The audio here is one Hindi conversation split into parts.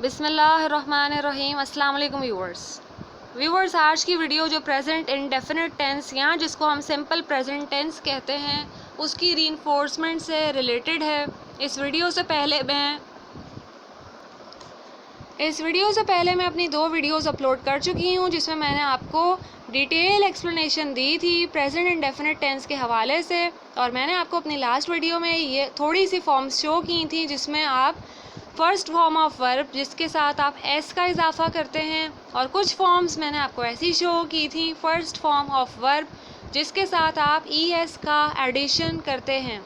बिस्मिल्लाहिर्रहमानिर्रहीम। अस्सलाम वालेकुम व्यूवर्स, आज की वीडियो जो प्रेजेंट इंडेफिनिट टेंस या जिसको हम सिंपल प्रेजेंट टेंस कहते हैं उसकी रीइंफोर्समेंट से रिलेटेड है। इस वीडियो से पहले मैं अपनी 2 वीडियोस अपलोड कर चुकी हूँ जिसमें मैंने आपको डिटेल एक्सप्लेनेशन दी थी प्रेजेंट इंडेफिनिट टेंस के हवाले से, और मैंने आपको अपनी लास्ट वीडियो में ये थोड़ी सी फॉर्म्स शो की थी जिसमें आप फर्स्ट फॉर्म ऑफ वर्ब जिसके साथ आप एस का इजाफा करते हैं, और कुछ फॉर्म्स मैंने आपको ऐसी शो की थी फर्स्ट फॉर्म ऑफ वर्ब जिसके साथ आप ई एस का एडिशन करते हैं।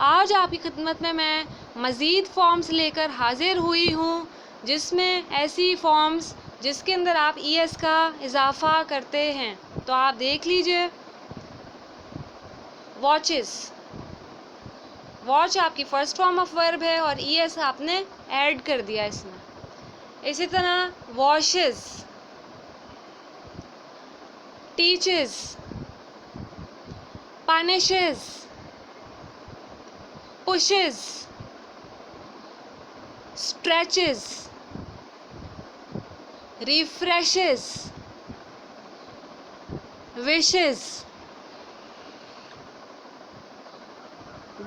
आज आपकी खिदमत में मैं मज़ीद फॉर्म्स लेकर हाजिर हुई हूँ जिसमें ऐसी फॉर्म्स जिसके अंदर आप ई एस का इजाफा करते हैं। तो आप देख लीजिए, वॉचेस, वॉच आपकी फर्स्ट फॉर्म ऑफ वर्ब है और ई एस आपने ऐड कर दिया इसमें। इसी तरह washes, teaches, punishes, pushes, stretches, refreshes, wishes,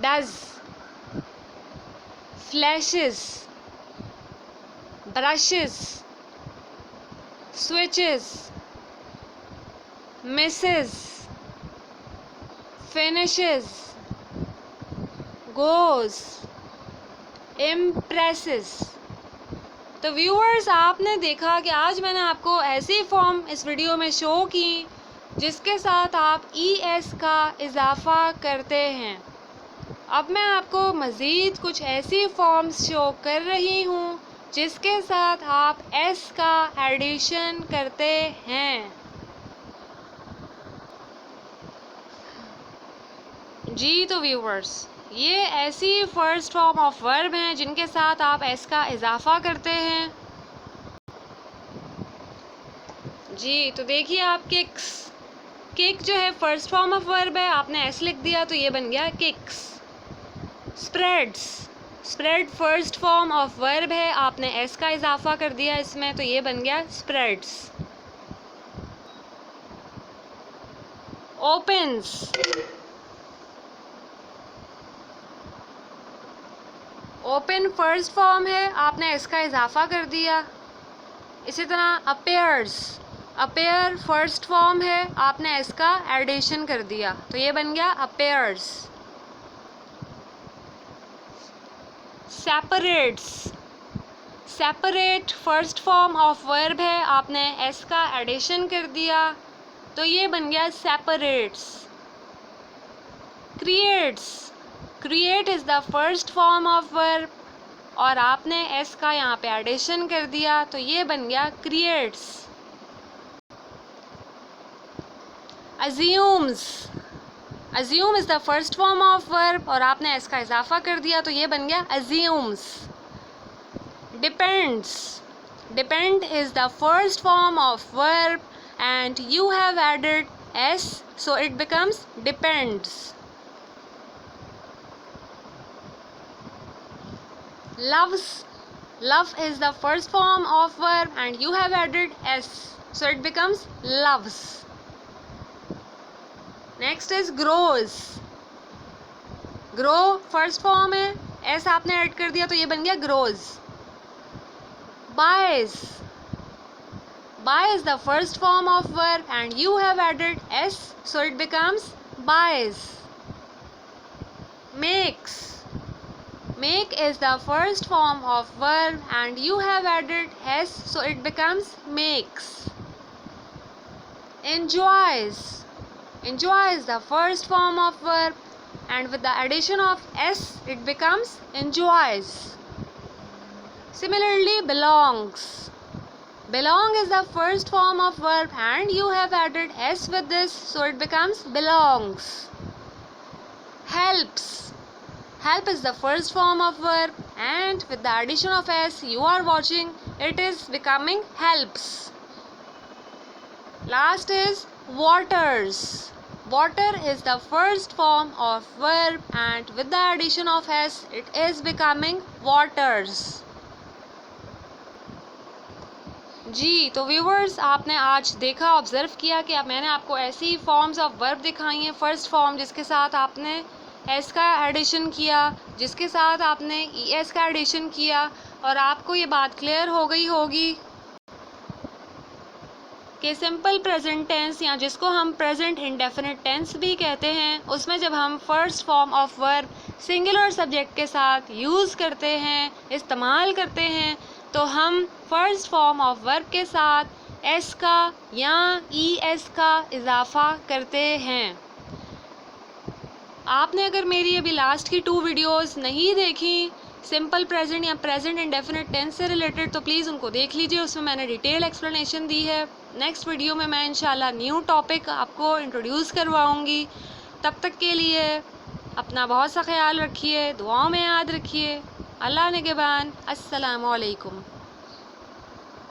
does, flashes, brushes, switches, misses, finishes, goes, impresses। तो व्यूअर्स, आपने देखा कि आज मैंने आपको ऐसी फॉर्म इस वीडियो में शो की जिसके साथ आप ई एस का इजाफा करते हैं। अब मैं आपको मज़ीद कुछ ऐसी फॉर्म्स शो कर रही हूँ जिसके साथ आप एस का एडिशन करते हैं। जी, तो व्यूअर्स, ये ऐसी फर्स्ट फॉर्म ऑफ वर्ब हैं जिनके साथ आप एस का इजाफा करते हैं। जी, तो देखिए, आप किक्स, किक जो है फर्स्ट फॉर्म ऑफ वर्ब है, आपने एस लिख दिया तो ये बन गया kicks. Spreads, spread first form of verb है, आपने एस का इजाफा कर दिया इसमें तो ये बन गया spreads. Opens, open first form है, आपने इसका इजाफा कर दिया। इसी तरह अपेयर्स, अपेयर फर्स्ट फॉर्म है, आपने इसका एडिशन कर दिया तो ये बन गया appears. Separates, separate first form of verb है, आपने एस का एडिशन कर दिया तो ये बन गया separates. Creates, create is the first form of verb और आपने एस का यहाँ पे एडिशन कर दिया तो ये बन गया creates. Assumes, assume is the first form of verb और आपने एस का इजाफा कर दिया तो ये बन गया assumes. Depends, depend is the first form of verb and you have added s so it becomes depends. Loves, love is the first form of verb and you have added s so it becomes loves. Next is grows, grow first form है, s आपने ऐड कर दिया तो ये बन गया grows. buys, buy is the first form of verb and you have added s so it becomes buys. Makes, make is the first form of verb and you have added s so it becomes makes. Enjoys, enjoy is the first form of verb and with the addition of s it becomes enjoys. Similarly, belongs, belong is the first form of verb and you have added s with this so it becomes belongs. Helps, help is the first form of verb and with the addition of s you are watching it is becoming helps. Last is waters, water is the first form of verb and with the addition of s it is becoming waters. जी, तो व्यूवर्स, आपने आज देखा, ऑब्ज़र्व किया कि अब मैंने आपको ऐसी फॉर्म्स ऑफ वर्ब दिखाई हैं। फ़र्स्ट फॉर्म जिसके साथ आपने एस का एडिशन किया, जिसके साथ आपने ईएस का एडिशन किया, और आपको ये बात क्लियर हो गई होगी कि सिंपल प्रेजेंट टेंस, या जिसको हम प्रेजेंट इंडेफिनिट टेंस भी कहते हैं, उसमें जब हम first form of verb singular subject के साथ यूज़ करते हैं, इस्तेमाल करते हैं, तो हम फर्स्ट फॉर्म ऑफ वर्ब के साथ एस का या ईएस का इजाफा करते हैं। आपने अगर मेरी अभी लास्ट की 2 वीडियोस नहीं देखी सिंपल प्रेजेंट या प्रेजेंट इंडेफिनिट टेंस से रिलेटेड, तो प्लीज़ उनको देख लीजिए, उसमें मैंने डिटेल एक्सप्लेनेशन दी है। नेक्स्ट वीडियो में मैं इंशाल्लाह न्यू टॉपिक आपको इंट्रोड्यूस करवाऊंगी। तब तक के लिए अपना बहुत सा ख्याल रखिए, दुआओं में याद रखिए। अल्लाह निगहबान। अस्सलामु अलैकुम।